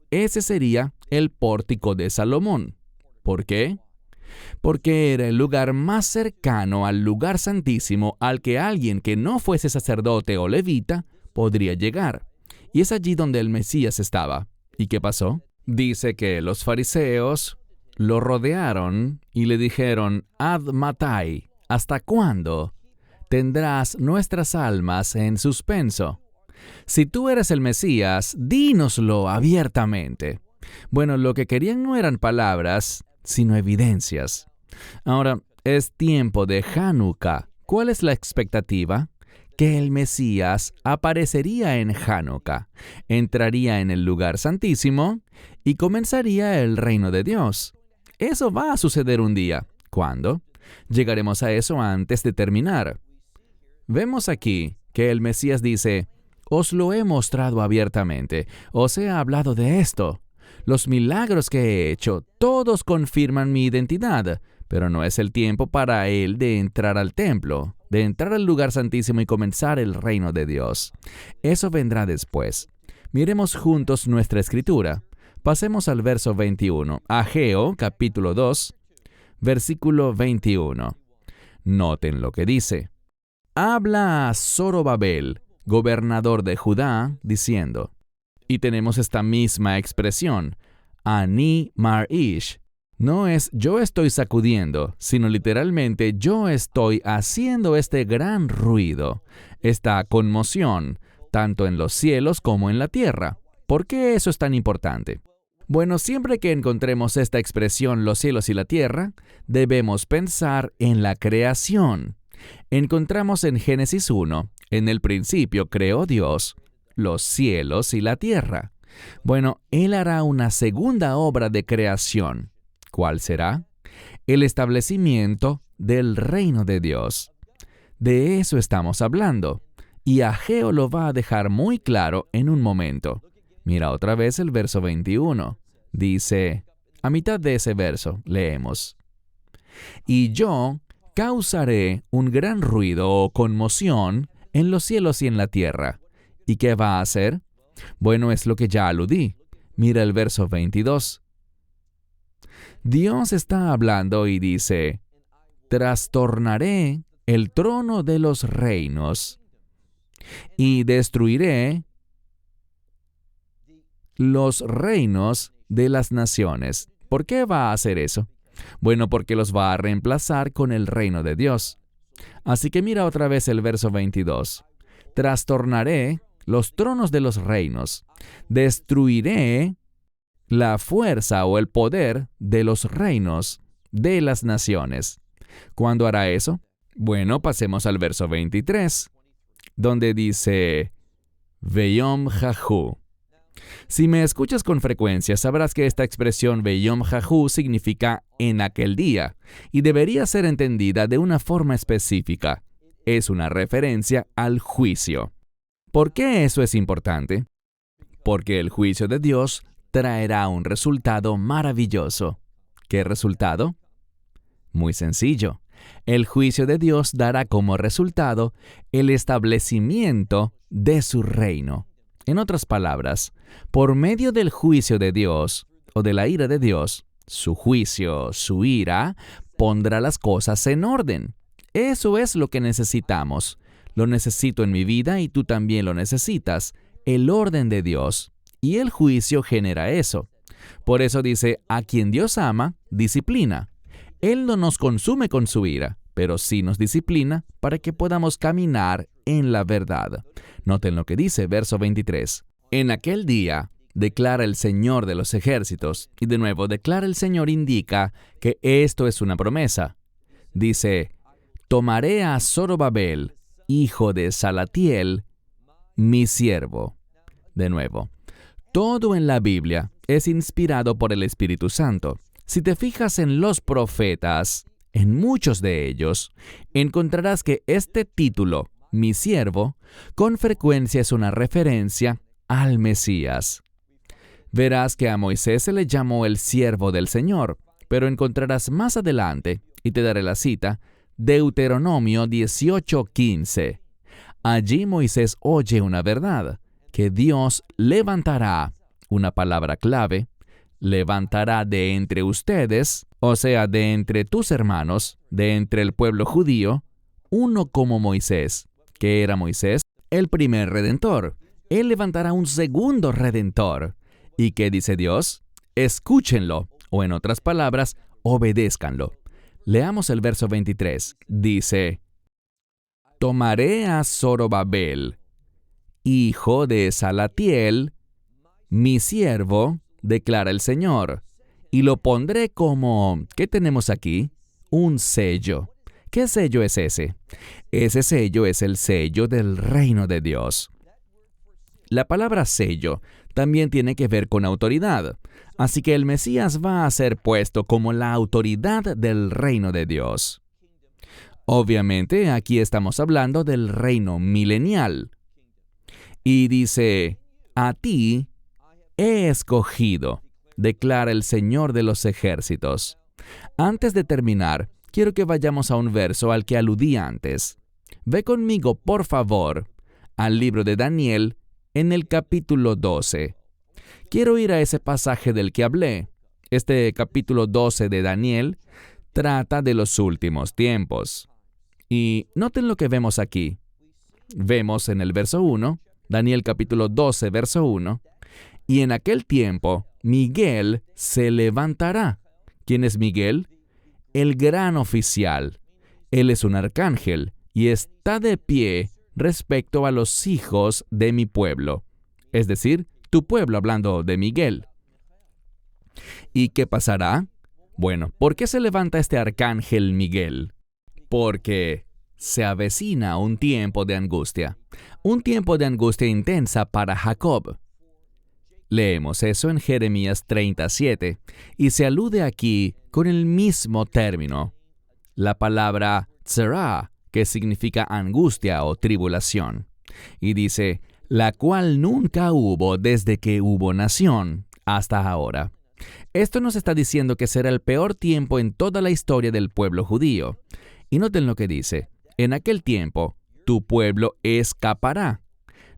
Ese sería el pórtico de Salomón. ¿Por qué? Porque era el lugar más cercano al lugar santísimo al que alguien que no fuese sacerdote o levita podría llegar. Y es allí donde el Mesías estaba. ¿Y qué pasó? Dice que los fariseos lo rodearon y le dijeron: Ad matai, ¿hasta cuándo tendrás nuestras almas en suspenso? Si tú eres el Mesías, dínoslo abiertamente. Bueno, lo que querían no eran palabras, sino evidencias. Ahora, es tiempo de Hanukkah. ¿Cuál es la expectativa? Que el Mesías aparecería en Hanukkah, entraría en el lugar santísimo y comenzaría el reino de Dios. Eso va a suceder un día. ¿Cuándo? Llegaremos a eso antes de terminar. Vemos aquí que el Mesías dice: os lo he mostrado abiertamente, os he hablado de esto. Los milagros que he hecho, todos confirman mi identidad, pero no es el tiempo para él de entrar al templo, de entrar al lugar santísimo y comenzar el reino de Dios. Eso vendrá después. Miremos juntos nuestra escritura. Pasemos al verso 21. Ageo, capítulo 2, versículo 21. Noten lo que dice. Habla a Zorobabel, gobernador de Judá, diciendo, y tenemos esta misma expresión, Ani Mar-ish. No es yo estoy sacudiendo, sino literalmente yo estoy haciendo este gran ruido, esta conmoción, tanto en los cielos como en la tierra. ¿Por qué eso es tan importante? Bueno, siempre que encontremos esta expresión, los cielos y la tierra, debemos pensar en la creación. Encontramos en Génesis 1, en el principio creó Dios los cielos y la tierra. Bueno, Él hará una segunda obra de creación. ¿Cuál será? El establecimiento del reino de Dios. De eso estamos hablando. Y Ageo lo va a dejar muy claro en un momento. Mira otra vez el verso 21. Dice, a mitad de ese verso, leemos. Y yo causaré un gran ruido o conmoción en los cielos y en la tierra. ¿Y qué va a hacer? Bueno, es lo que ya aludí. Mira el verso 22. Dios está hablando y dice, trastornaré el trono de los reinos y destruiré los reinos de las naciones. ¿Por qué va a hacer eso? Bueno, porque los va a reemplazar con el reino de Dios. Así que mira otra vez el verso 22. Trastornaré los tronos de los reinos, destruiré la fuerza o el poder de los reinos de las naciones. ¿Cuándo hará eso? Bueno, pasemos al verso 23, donde dice, Veyom Jahu. Si me escuchas con frecuencia, sabrás que esta expresión Veyom Jahu significa en aquel día, y debería ser entendida de una forma específica. Es una referencia al juicio. ¿Por qué eso es importante? Porque el juicio de Dios traerá un resultado maravilloso. ¿Qué resultado? Muy sencillo. El juicio de Dios dará como resultado el establecimiento de su reino. En otras palabras, por medio del juicio de Dios o de la ira de Dios, su juicio, su ira, pondrá las cosas en orden. Eso es lo que necesitamos. Lo necesito en mi vida y tú también lo necesitas. El orden de Dios. Y el juicio genera eso. Por eso dice, a quien Dios ama, disciplina. Él no nos consume con su ira, pero sí nos disciplina para que podamos caminar en la verdad. Noten lo que dice, verso 23. En aquel día, declara el Señor de los ejércitos. Y de nuevo, declara el Señor indica que esto es una promesa. Dice, tomaré a Zorobabel, hijo de Salatiel, mi siervo. De nuevo, todo en la Biblia es inspirado por el Espíritu Santo. Si te fijas en los profetas, en muchos de ellos, encontrarás que este título, mi siervo, con frecuencia es una referencia al Mesías. Verás que a Moisés se le llamó el siervo del Señor, pero encontrarás más adelante, y te daré la cita, Deuteronomio 18:15. Allí Moisés oye una verdad, que Dios levantará, una palabra clave, levantará de entre ustedes, o sea, de entre tus hermanos, de entre el pueblo judío, uno como Moisés. ¿Qué era Moisés? El primer redentor. Él levantará un segundo redentor. ¿Y qué dice Dios? Escúchenlo, o en otras palabras, obedézcanlo. Leamos el verso 23. Dice, tomaré a Zorobabel, hijo de Salatiel, mi siervo, declara el Señor, y lo pondré como, ¿qué tenemos aquí? Un sello. ¿Qué sello es ese? Ese sello es el sello del reino de Dios. La palabra sello también tiene que ver con autoridad, así que el Mesías va a ser puesto como la autoridad del reino de Dios. Obviamente, aquí estamos hablando del reino milenial. Y dice, a ti he escogido, declara el Señor de los ejércitos. Antes de terminar, quiero que vayamos a un verso al que aludí antes. Ve conmigo, por favor, al libro de Daniel, en el capítulo 12. Quiero ir a ese pasaje del que hablé. Este capítulo 12 de Daniel trata de los últimos tiempos. Y noten lo que vemos aquí. Vemos en el verso 1, Daniel capítulo 12, verso 1, y en aquel tiempo Miguel se levantará. ¿Quién es Miguel? El gran oficial. Él es un arcángel y está de pie respecto a los hijos de mi pueblo. Es decir, tu pueblo, hablando de Miguel. ¿Y qué pasará? Bueno, ¿por qué se levanta este arcángel Miguel? Porque se avecina un tiempo de angustia intensa para Jacob. Leemos eso en Jeremías 37, y se alude aquí con el mismo término, la palabra tzara, que significa angustia o tribulación. Y dice, la cual nunca hubo desde que hubo nación hasta ahora. Esto nos está diciendo que será el peor tiempo en toda la historia del pueblo judío. Y noten lo que dice: en aquel tiempo, tu pueblo escapará.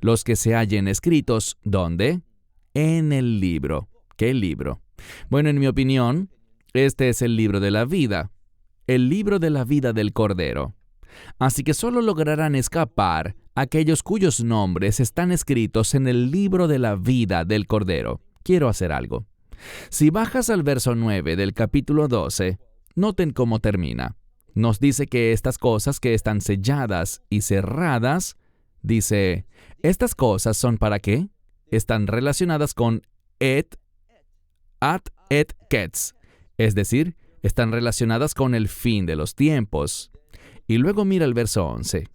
Los que se hallen escritos, ¿dónde? En el libro. ¿Qué libro? Bueno, en mi opinión, este es el libro de la vida. El libro de la vida del Cordero. Así que solo lograrán escapar aquellos cuyos nombres están escritos en el libro de la vida del Cordero. Quiero hacer algo. Si bajas al verso 9 del capítulo 12, noten cómo termina. Nos dice que estas cosas que están selladas y cerradas, dice, ¿estas cosas son para qué? Están relacionadas con at et ketz, es decir, están relacionadas con el fin de los tiempos. Y luego mira el verso 11.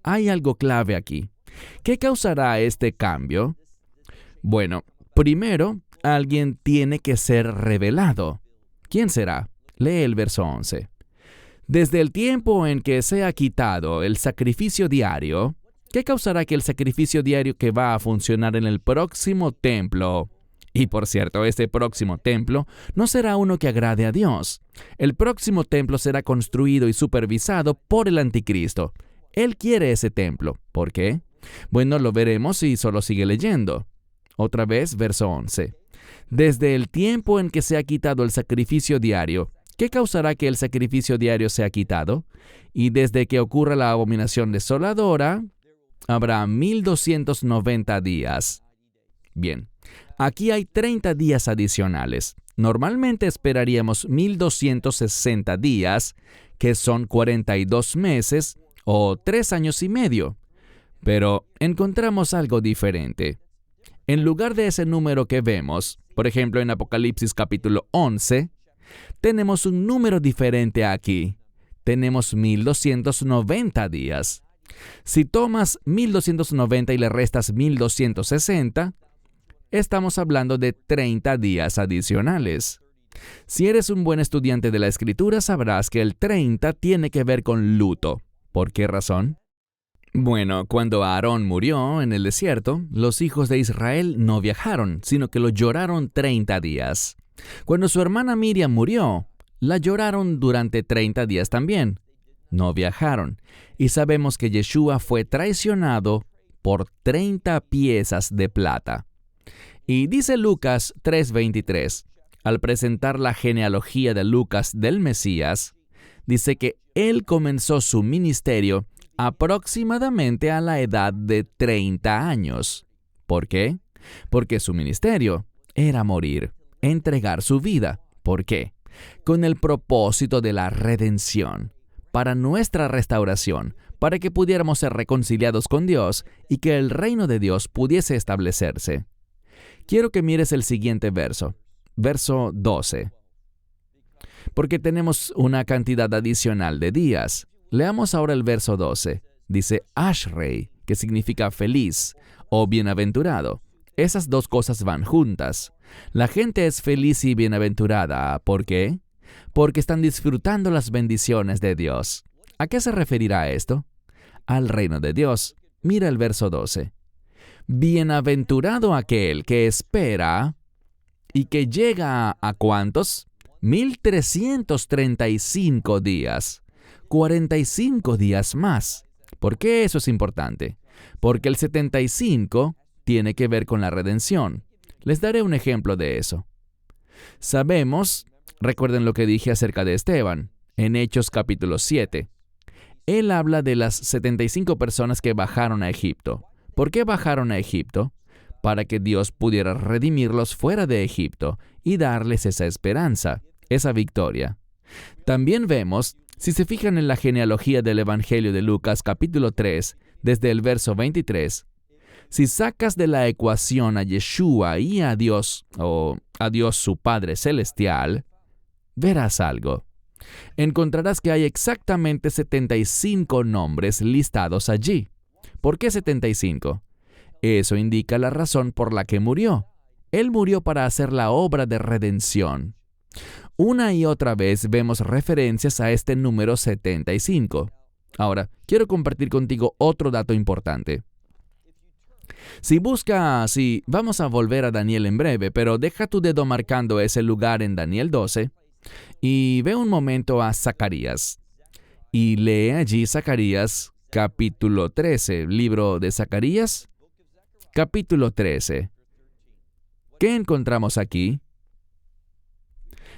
Hay algo clave aquí. ¿Qué causará este cambio? Bueno, primero, alguien tiene que ser revelado. ¿Quién será? Lee el verso 11. Desde el tiempo en que sea quitado el sacrificio diario, ¿qué causará que el sacrificio diario que va a funcionar en el próximo templo? Y por cierto, este próximo templo no será uno que agrade a Dios. El próximo templo será construido y supervisado por el anticristo. Él quiere ese templo. ¿Por qué? Bueno, lo veremos si solo sigue leyendo. Otra vez, verso 11. Desde el tiempo en que se ha quitado el sacrificio diario, ¿qué causará que el sacrificio diario sea quitado? Y desde que ocurra la abominación desoladora, habrá 1290 días. Bien, aquí hay 30 días adicionales. Normalmente esperaríamos 1260 días, que son 42 meses o 3 años y medio. Pero encontramos algo diferente. En lugar de ese número que vemos, por ejemplo en Apocalipsis capítulo 11, tenemos un número diferente aquí. Tenemos 1290 días. Si tomas 1290 y le restas 1260, estamos hablando de 30 días adicionales. Si eres un buen estudiante de la Escritura, sabrás que el 30 tiene que ver con luto. ¿Por qué razón? Bueno, cuando Aarón murió en el desierto, los hijos de Israel no viajaron, sino que lo lloraron 30 días. Cuando su hermana Miriam murió, la lloraron durante 30 días también. No viajaron. Y sabemos que Yeshua fue traicionado por 30 piezas de plata. Y dice Lucas 3:23, al presentar la genealogía de Lucas del Mesías, dice que él comenzó su ministerio aproximadamente a la edad de 30 años. ¿Por qué? Porque su ministerio era morir, entregar su vida. ¿Por qué? Con el propósito de la redención, para nuestra restauración, para que pudiéramos ser reconciliados con Dios y que el reino de Dios pudiese establecerse. Quiero que mires el siguiente verso, verso 12. Porque tenemos una cantidad adicional de días. Leamos ahora el verso 12. Dice Ashrei, que significa feliz o bienaventurado. Esas dos cosas van juntas. La gente es feliz y bienaventurada. ¿Por qué? Porque están disfrutando las bendiciones de Dios. ¿A qué se referirá esto? Al reino de Dios. Mira el verso 12. Bienaventurado aquel que espera y que llega ¿a cuántos? 1335 días. 45 días más. ¿Por qué eso es importante? Porque el 75 tiene que ver con la redención. Les daré un ejemplo de eso. Sabemos, recuerden lo que dije acerca de Esteban, en Hechos capítulo 7. Él habla de las 75 personas que bajaron a Egipto. ¿Por qué bajaron a Egipto? Para que Dios pudiera redimirlos fuera de Egipto y darles esa esperanza, esa victoria. También vemos, si se fijan en la genealogía del Evangelio de Lucas capítulo 3, desde el verso 23, si sacas de la ecuación a Yeshua y a Dios, o a Dios su Padre Celestial, verás algo. Encontrarás que hay exactamente 75 nombres listados allí. ¿Por qué 75? Eso indica la razón por la que murió. Él murió para hacer la obra de redención. Una y otra vez vemos referencias a este número 75. Ahora, quiero compartir contigo otro dato importante. Vamos a volver a Daniel en breve, pero deja tu dedo marcando ese lugar en Daniel 12 y ve un momento a Zacarías. Y lee allí Zacarías capítulo 13, libro de Zacarías, capítulo 13. ¿Qué encontramos aquí?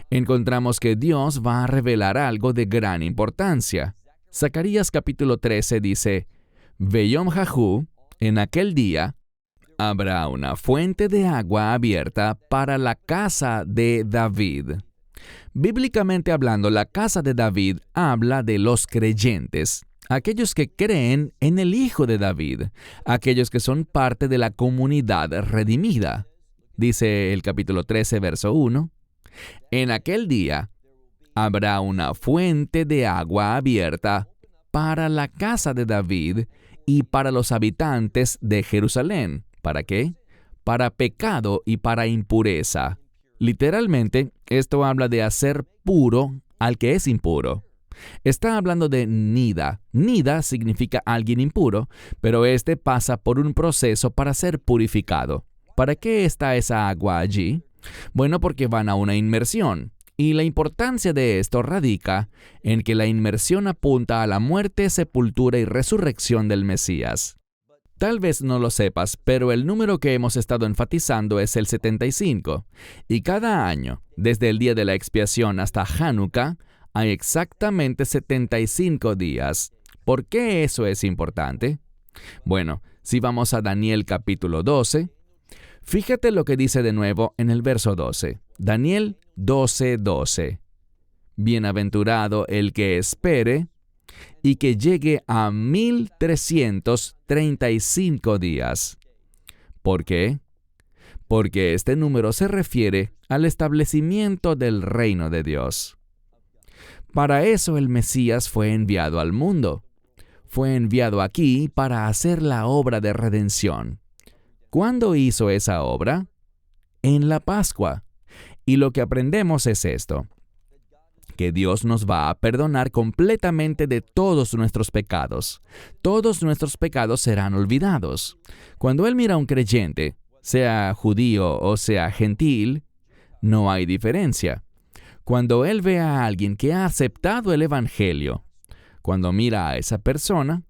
Encontramos que Dios va a revelar algo de gran importancia. Zacarías capítulo 13 dice, Beyom Jahu, en aquel día, habrá una fuente de agua abierta para la casa de David. Bíblicamente hablando, la casa de David habla de los creyentes, aquellos que creen en el Hijo de David, aquellos que son parte de la comunidad redimida. Dice el capítulo 13, verso 1, en aquel día habrá una fuente de agua abierta para la casa de David y para los habitantes de Jerusalén. ¿Para qué? Para pecado y para impureza. Literalmente, esto habla de hacer puro al que es impuro. Está hablando de nida. Nida significa alguien impuro, pero este pasa por un proceso para ser purificado. ¿Para qué está esa agua allí? Bueno, porque van a una inmersión. Y la importancia de esto radica en que la inmersión apunta a la muerte, sepultura y resurrección del Mesías. Tal vez no lo sepas, pero el número que hemos estado enfatizando es el 75. Y cada año, desde el día de la expiación hasta Hanukkah, hay exactamente 75 días. ¿Por qué eso es importante? Bueno, si vamos a Daniel capítulo 12, fíjate lo que dice de nuevo en el verso 12. Daniel 12:12. Bienaventurado el que espere y que llegue a 1335 días. ¿Por qué? Porque este número se refiere al establecimiento del reino de Dios. Para eso el Mesías fue enviado al mundo. Fue enviado aquí para hacer la obra de redención. ¿Cuándo hizo esa obra? En la Pascua. Y lo que aprendemos es esto: que Dios nos va a perdonar completamente de todos nuestros pecados. Todos nuestros pecados serán olvidados. Cuando Él mira a un creyente, sea judío o sea gentil, no hay diferencia. Cuando Él ve a alguien que ha aceptado el Evangelio, cuando mira a esa persona,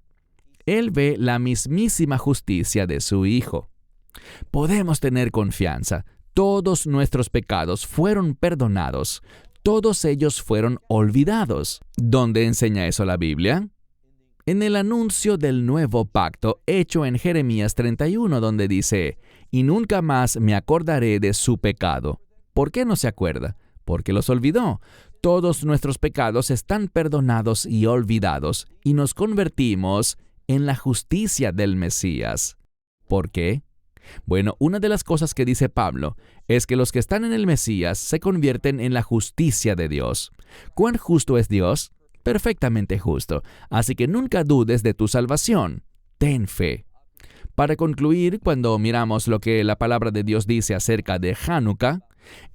Él ve la mismísima justicia de su Hijo. Podemos tener confianza. Todos nuestros pecados fueron perdonados. Todos ellos fueron olvidados. ¿Dónde enseña eso la Biblia? En el anuncio del nuevo pacto hecho en Jeremías 31, donde dice, y nunca más me acordaré de su pecado. ¿Por qué no se acuerda? Porque los olvidó. Todos nuestros pecados están perdonados y olvidados, y nos convertimos en la justicia del Mesías. ¿Por qué? Bueno, una de las cosas que dice Pablo es que los que están en el Mesías se convierten en la justicia de Dios. ¿Cuán justo es Dios? Perfectamente justo. Así que nunca dudes de tu salvación. Ten fe. Para concluir, cuando miramos lo que la palabra de Dios dice acerca de Hanukkah,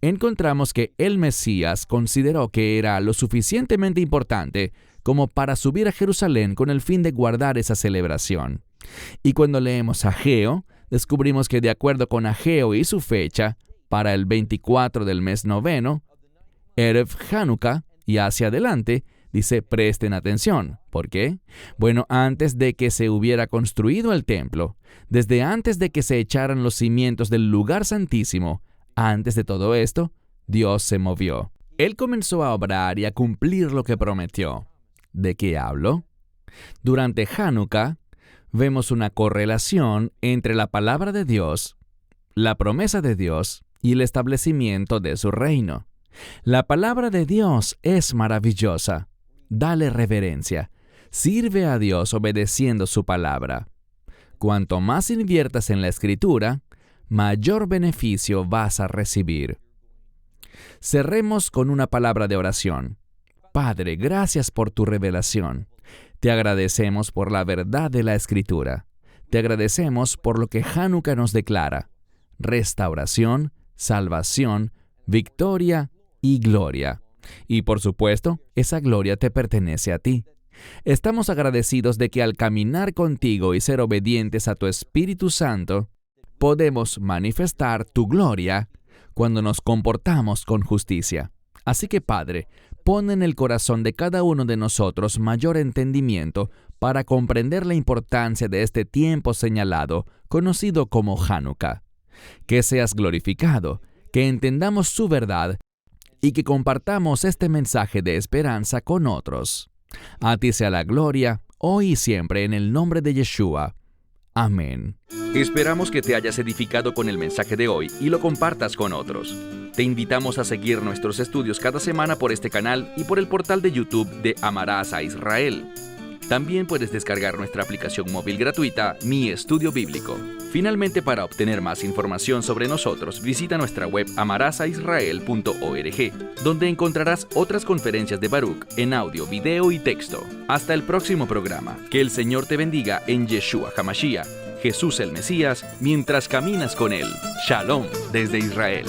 encontramos que el Mesías consideró que era lo suficientemente importante como para subir a Jerusalén con el fin de guardar esa celebración. Y cuando leemos Ageo, descubrimos que de acuerdo con Ageo y su fecha, para el 24 del mes noveno, Erev Hanukkah y hacia adelante, dice presten atención. ¿Por qué? Bueno, antes de que se hubiera construido el templo, desde antes de que se echaran los cimientos del lugar santísimo, antes de todo esto, Dios se movió. Él comenzó a obrar y a cumplir lo que prometió. ¿De qué hablo? Durante Hanukkah, vemos una correlación entre la palabra de Dios, la promesa de Dios y el establecimiento de su reino. La palabra de Dios es maravillosa. Dale reverencia. Sirve a Dios obedeciendo su palabra. Cuanto más inviertas en la Escritura, mayor beneficio vas a recibir. Cerremos con una palabra de oración. Padre, gracias por tu revelación. Te agradecemos por la verdad de la Escritura. Te agradecemos por lo que Hanukkah nos declara: restauración, salvación, victoria y gloria. Y por supuesto, esa gloria te pertenece a ti. Estamos agradecidos de que al caminar contigo y ser obedientes a tu Espíritu Santo, podemos manifestar tu gloria cuando nos comportamos con justicia. Así que, Padre, pon en el corazón de cada uno de nosotros mayor entendimiento para comprender la importancia de este tiempo señalado, conocido como Hanukkah. Que seas glorificado, que entendamos su verdad y que compartamos este mensaje de esperanza con otros. A ti sea la gloria, hoy y siempre, en el nombre de Yeshua. Amén. Esperamos que te hayas edificado con el mensaje de hoy y lo compartas con otros. Te invitamos a seguir nuestros estudios cada semana por este canal y por el portal de YouTube de Amarás a Israel. También puedes descargar nuestra aplicación móvil gratuita, Mi Estudio Bíblico. Finalmente, para obtener más información sobre nosotros, visita nuestra web amarasaisrael.org, donde encontrarás otras conferencias de Baruch en audio, video y texto. Hasta el próximo programa. Que el Señor te bendiga en Yeshua HaMashiach, Jesús el Mesías, mientras caminas con Él. Shalom desde Israel.